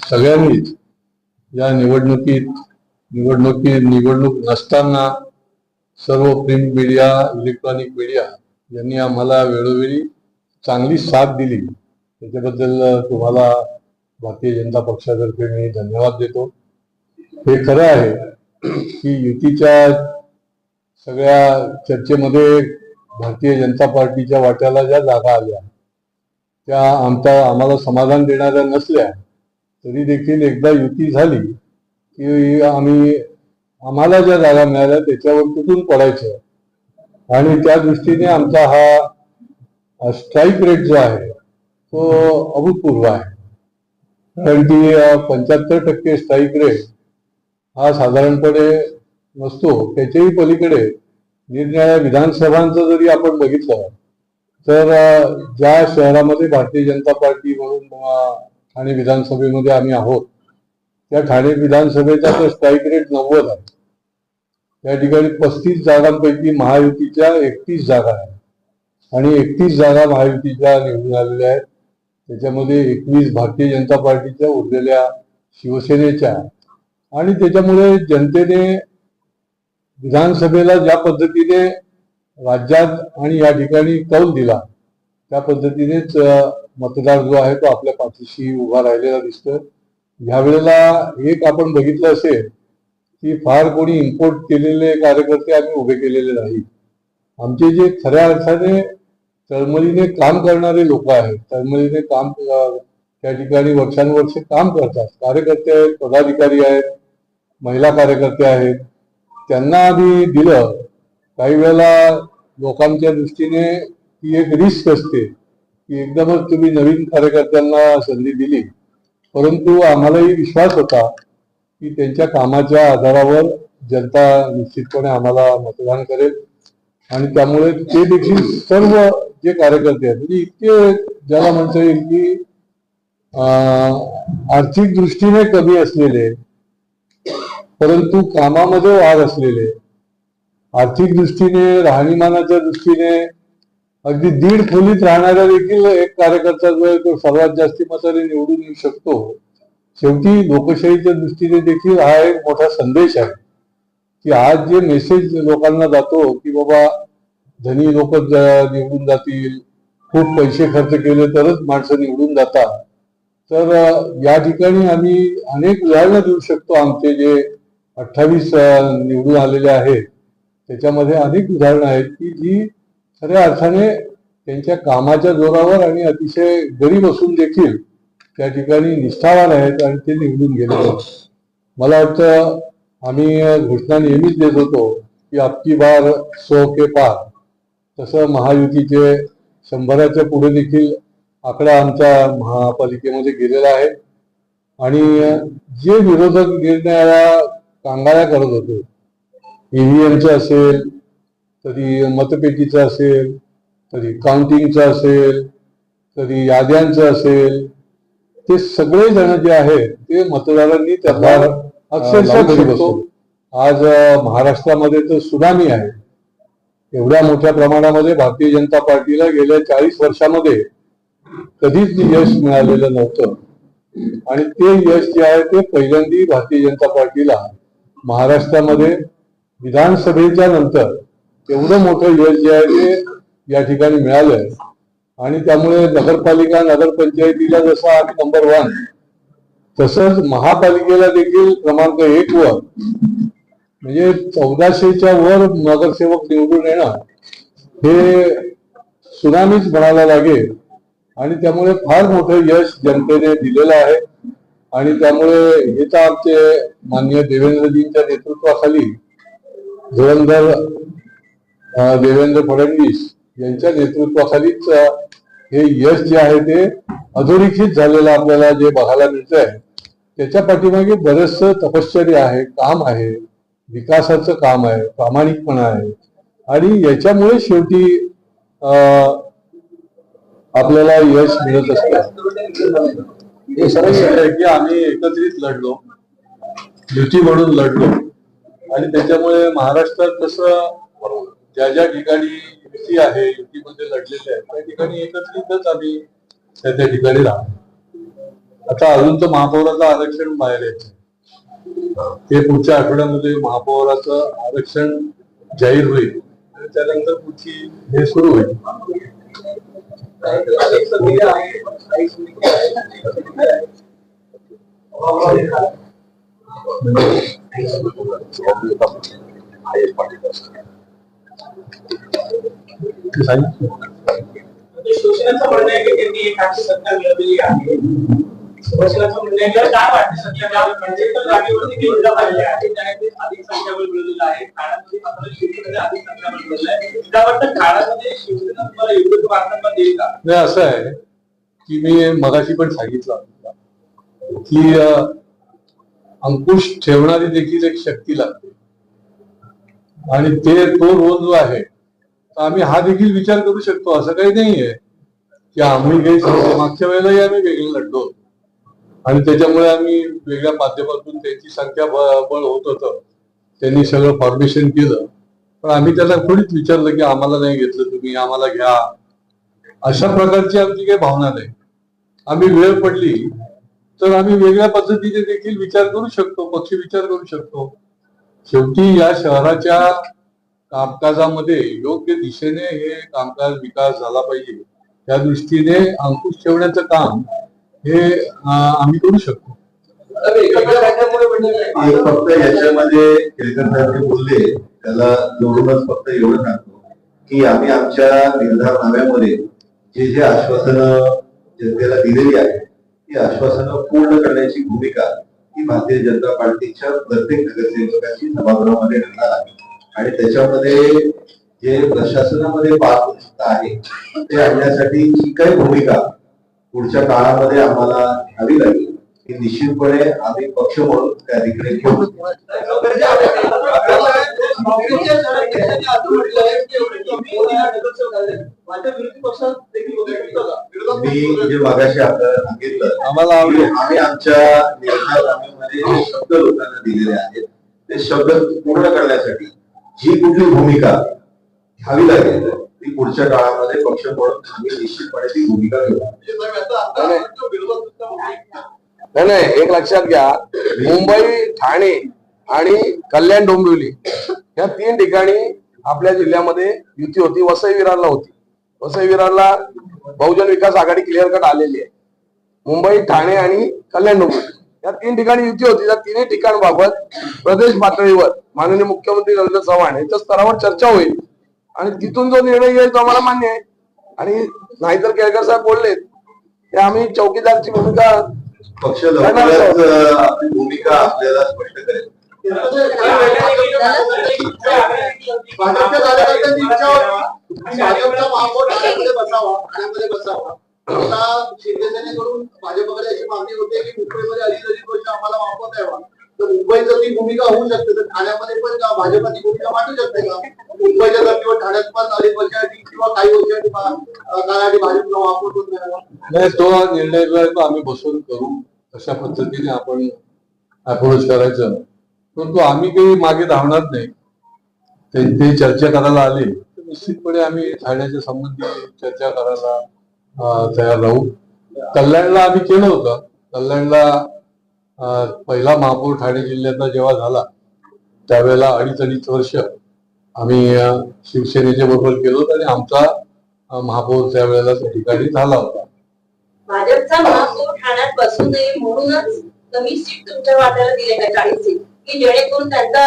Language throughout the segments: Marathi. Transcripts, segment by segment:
सगळ्यांनीच या निवडणूक नसताना सर्व प्रिंट मीडिया, इलेक्ट्रॉनिक मीडिया यांनी आम्हाला वेळोवेळी चांगली साथ दिली, त्याच्याबद्दल तुम्हाला भारतीय जनता पक्षातर्फे मी धन्यवाद देतो. हे खरं आहे की युतीच्या सगळ्या चर्चेमध्ये भारतीय जनता पार्टीच्या वाट्याला ज्या जागा आल्या त्या आम्हाला समाधान देणाऱ्या नसल्या तरी देखील एकदा युती झाली की आम्हाला ज्या जागा मिळाल्या त्याच्यावर तुटून पडायचं आणि त्या दृष्टीने आमचा हा स्ट्राईक रेट जो आहे तो अभूतपूर्व आहे. कारण की 75% स्ट्राईक रेट हा साधारणपणे नसतो. त्याच्याही पलीकडे निरनिराळ्या विधानसभांचं जरी आपण बघितलं तर ज्या शहरामध्ये भारतीय जनता पार्टी म्हणून ठाणे विधानसभेमध्ये आम्ही आहोत त्या ठाणे विधानसभेचा तर स्ट्राईक रेट 90 आहे. त्या ठिकाणी 35 जागांपैकी महायुतीच्या 31 जागा आहेत आणि 31 जागा महायुतीच्या निवडून आलेल्या आहेत. त्याच्यामध्ये 21 भारतीय जनता पार्टीच्या, उरलेल्या शिवसेनेच्या. आणि त्याच्यामुळे जनतेने विधानसभेला ज्या पद्धतीने राज्यात आणि या ठिकाणी कौल दिला त्या पद्धतीनेच मतदार जो आहे तो आपल्या पाठीशी उभा राहिलेला दिसतोय. ह्यावेळेला एक आपण बघितलं असेल की फार कोणी इम्पोर्ट केलेले कार्यकर्ते आम्ही उभे केलेले नाही. आमचे जे खऱ्या अर्थाने तळमळीने काम करणारे लोक आहेत, तळमळीने काम त्या ठिकाणी वर्षानुवर्ष काम करतात, कार्यकर्ते आहेत, पदाधिकारी आहेत, महिला कार्यकर्ते आहेत, त्यांना आम्ही दिलं. काही वेळेला लोकांच्या दृष्टीने ही एक रिस्क असते की एकदमच तुम्ही नवीन कार्यकर्त्यांना संधी दिली, परंतु आम्हालाही विश्वास होता की त्यांच्या कामाच्या आधारावर जनता निश्चितपणे आम्हाला मतदान करेल. आणि त्यामुळे ते देखील सर्व जे कार्यकर्ते आहेत म्हणजे इतके ज्याला म्हणता येईल की आर्थिक दृष्टीने कमी असलेले परंतु कामामध्ये वाढ असलेले, आर्थिक दृष्टीने राहणीमानाच्या दृष्टीने अगदी 1.5 खोलीत राहणारा देखील एक कार्यकर्ता जो आहे तो सर्वात जास्ती मताने निवडून येऊ शकतो. शेवटी लोकशाहीच्या दृष्टीने देखील हा एक मोठा संदेश आहे की आज जे मेसेज लोकांना जातो की बाबा धनी लोक निवडून जातील, खूप पैसे खर्च केले तरच माणसं निवडून जातात, तर या ठिकाणी आम्ही अनेक उदाहरणं देऊ शकतो. आमचे जे 28 निवडून आलेले आहेत त्याच्यामध्ये अनेक उदाहरणं आहेत की जी खऱ्या अर्थाने त्यांच्या कामाच्या जोरावर आणि अतिशय गरीब असून देखील त्या ठिकाणी निष्ठावान आहेत आणि ते निवडून गेले. मला वाटतं आम्ही घोषणा नेहमीच देत होतो की अबकी बार 100 के पार, तसं महायुतीचे 100च्या पुढे देखील आकडा आमच्या महापालिकेमध्ये गेलेला आहे. आणि जे विरोधक निर्णयाला कांगाळ्या करत होते, ईव्हीएमचं असेल, कधी मतपेटीचं असेल, कधी काउंटिंगचं असेल, कधी याद्यांचं असेल, ते सगळे जण जे आहेत ते मतदारांनी त्याला अक्षरशः आज महाराष्ट्रामध्ये तर सुनामी आहे. एवढ्या मोठ्या प्रमाणामध्ये भारतीय जनता पार्टीला गेल्या 40 वर्षामध्ये कधीच यश मिळालेलं नव्हतं आणि ते यश जे आहे ते पहिल्यांदा भारतीय जनता पार्टीला महाराष्ट्रामध्ये विधानसभेच्या नंतर एवढं मोठं यश जे आहे ते या ठिकाणी मिळालंय. आणि त्यामुळे नगरपालिका, नगरपंचायतीला जसं आम्ही नंबर 1 तसंच महापालिकेला देखील क्रमांक 1 वर म्हणजे 1400च्या वर नगरसेवक निवडून येणं हे सुनामीच म्हणायला लागेल. आणि त्यामुळे फार मोठं यश जनतेने दिलेलं आहे. आणि त्यामुळे हे तर आमचे माननीय देवेंद्रजींच्या नेतृत्वाखाली धुरंधर देवेंद्र फडणवीस यांच्या नेतृत्वाखालीच हे यश जे आहे ते अधोरेखित झालेलं आपल्याला जे बघायला मिळतंय. त्याच्या पाठीमागे बरेचसं तपश्चर्या आहे, काम आहे, विकासाचं काम आहे, प्रामाणिकपणा आहे. आणि याच्यामुळे शेवटी आपल्याला यश मिळत असतं. हे समस्या आहे की आम्ही एकत्रित लढलो, युती म्हणून लढलो आणि त्याच्यामुळे महाराष्ट्रात कसं ज्या ज्या ठिकाणी युती आहे, युतीमध्ये लढलेले आहे त्या ठिकाणी एकत्रितच आम्ही त्या ठिकाणी राहतो. आता अजून तर महापौराचं आरक्षण बाहेर यायचं, ते पुढच्या आठवड्यामध्ये महापौराचं आरक्षण जाहीर होईल आणि त्यानंतर पुढची हे सुरू होईल. शिवसेनेचं म्हणणं आहे की त्यांनी एक आमची सत्ता मिळवलेली आहे. शिवसेनेचं म्हणणं आहे की काय वाटतं सध्या म्हणजे जागेवरती केंद्र पाहिजे आहे त्याने अधिक संख्याबळ मिळवलेलं आहे. ठाण्यामध्ये मात्र शिवसेनेने अधिक संख्याबळ मिळवलेलं आहे. त्या वाटतं ठाण्यामध्ये शिवसेना तुम्हाला योग्य वार्तांकन देईल का? नाही, असं आहे की मी मगाशी पण सांगितलं की अंकुश ठेवणारी देखील एक शक्ती लागते आणि तो रोल जो आहे आम्ही हा देखील विचार करू शकतो. असं काही नाहीये की आम्ही काही मागच्या वेळेलाही आम्ही वेगळे लढलो आणि त्याच्यामुळे आम्ही वेगळ्या माध्यमातून त्यांची संख्या बळ होत होतं. त्यांनी सगळं फॉर्मेशन केलं, पण आम्ही त्याला थोडीच विचारलं की आम्हाला नाही घेतलं तुम्ही, आम्हाला घ्या. अशा प्रकारची आमची काही भावना नाही. आम्ही वेळ पडली तर आम्ही वेगळ्या पद्धतीने देखील विचार करू शकतो, पक्ष विचार करू शकतो. शेवटी या शहराच्या कामकाजामध्ये योग्य दिशेने हे कामकाज विकास झाला पाहिजे, त्या दृष्टीने अंकुश ठेवण्याचं काम हे आम्ही करू शकतो. फक्त याच्यामध्ये केळकर साहेब बोलले त्याला जोडूनच फक्त एवढं सांगतो की आम्ही आमच्या निर्धारनाम्यामध्ये जे जे आश्वासनं जनतेला दिलेली आहे ती आश्वासनं पूर्ण करण्याची भूमिका ही भारतीय जनता पार्टीच्या प्रत्येक नगरसेवकाची सभागृहामध्ये राहणार आहे आणि त्याच्यामध्ये जे प्रशासनामध्ये पारदर्शकता आहे ते आणण्यासाठी जी काही भूमिका पुढच्या काळामध्ये आम्हाला घ्यावी लागेल ती निश्चितपणे आम्ही पक्ष म्हणून त्या दिकडे घेऊ. मी जे मागाशी आपल्याला सांगितलं आम्हाला आम्ही आमच्या निर्णयामध्ये शब्द लोकांना दिलेले आहेत ते शब्द पूर्ण करण्यासाठी जी कुठली भूमिका घ्यावी लागेल ती पुढच्या काळामध्ये पक्ष म्हणून आम्ही निश्चितपणे ती भूमिका घेऊ. नाही, एक लक्षात घ्या, मुंबई, ठाणे आणि कल्याण डोंबिवली या 3 ठिकाणी आपल्या जिल्ह्यामध्ये युती होती. वसई विरारला होती. वसई विरारला बहुजन विकास आघाडी क्लिअर कट आलेली आहे. मुंबई, ठाणे आणि कल्याण डोंबिवली या 3 ठिकाणी युती होती. त्या 3 ठिकाणांबाबत प्रदेश पातळीवर माननीय मुख्यमंत्री रवींद्र चव्हाण यांच्या स्तरावर चर्चा होईल आणि तिथून जो निर्णय येईल तो आम्हाला मान्य आहे. आणि नाहीतर केळकर साहेब बोलले ते आम्ही चौकीदारची भूमिका पक्ष लवकरच आपली भूमिका आपल्याला स्पष्ट करेल. भाजपच्या कार्यकर्त्यांची इच्छा होती भाजपचा महापौर ठाण्यामध्ये बसावा, ठाण्यामध्ये बसावा. आता शिवसेनेकडून भाजपकडे अशी मागणी होते की मुंबईमध्ये अलीकडे गोष्ट आम्हाला महापौर द्यावा. तर मुंबईचं ती भूमिका होऊ शकते तर ठाण्यामध्ये पण भाजपाची भूमिका मांडू शकते का? मुंबईच्या धर्तीवर ठाण्यात पण अलीकडच्या किंवा काही वर्षांनी भाजपला महापौर पण द्यावा. नाही, तो निर्णय जो आहे तो आम्ही बसून करू. अशा पद्धतीने आपण अप्रोच करायचं, परंतु आम्ही काही मागे धावणार नाही. ते चर्चा करायला आले तर निश्चितपणे आम्ही ठाण्याच्या संबंधी चर्चा करायला तयार राहू. कल्याणला आम्ही केलं होतं. कल्याणला पहिला महापौर ठाणे जिल्ह्याचा जेव्हा झाला त्यावेळेला 2.5 वर्ष आम्ही शिवसेनेच्या बरोबर केलो आणि आमचा महापौर त्यावेळेला त्या ठिकाणी झाला होता. भाजपचा महापौर ठाण्यात बसू नये म्हणूनच कमी सीट तुमच्या वाट्याला दिले का 40 सीट की जेणेकरून त्यांचा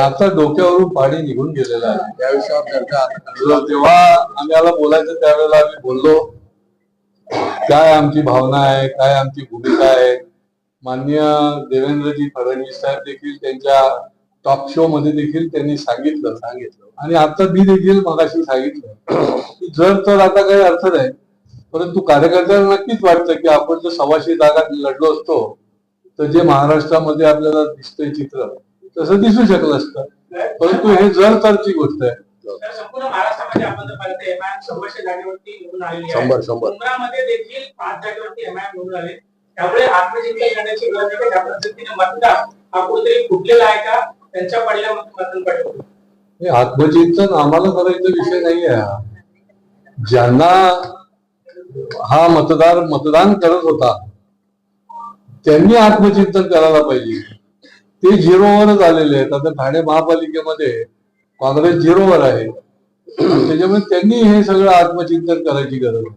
आता डोक्यावरून पाणी निघून गेलेलं आहे. त्या विषयावर जेव्हा आम्हाला बोलायचं त्यावेळेला आम्ही बोललो काय आमची भावना आहे, काय आमची भूमिका आहे. माननीय देवेंद्रजी फडणवीस साहेब देखील त्यांच्या टॉक शो मध्ये देखील त्यांनी सांगितलं आणि आता मी देखील मगाशी सांगितलं की जर तर आता काही अर्थ नाही, परंतु कार्यकर्त्यांना नक्कीच वाटतं की आपण जर 125 जागा लढलो असतो तर जे महाराष्ट्रामध्ये आपल्याला दिसतंय चित्र तसं दिसू शकलं असतं. परंतु हे जर तरची गोष्ट आहे. संपूर्ण महाराष्ट्रामध्ये आपण जर पाहिलं तर एमआयएम 100 जागेवरती निवडून आलेली आहे. 100 देखील 5 जागेवरती एमआयएम निवडून आले. त्यामुळे आत्मचिंतन करण्याची गरज आहे. त्या पद्धतीने मतदार हा कुठेतरी फुटलेला आहे का त्यांच्या पडल्यामध्ये मतदान पडलं. आत्मचिंतन आम्हाला करायचा विषय नाही आहे. ज्यांना हा मतदार मतदान करत होता त्यांनी आत्मचिंतन करायला पाहिजे. ते झिरोवरच आलेले आहेत. आता ठाणे महापालिकेमध्ये काँग्रेस झिरोवर आहे. त्याच्यामुळे त्यांनी हे सगळं आत्मचिंतन करायची गरज आहे.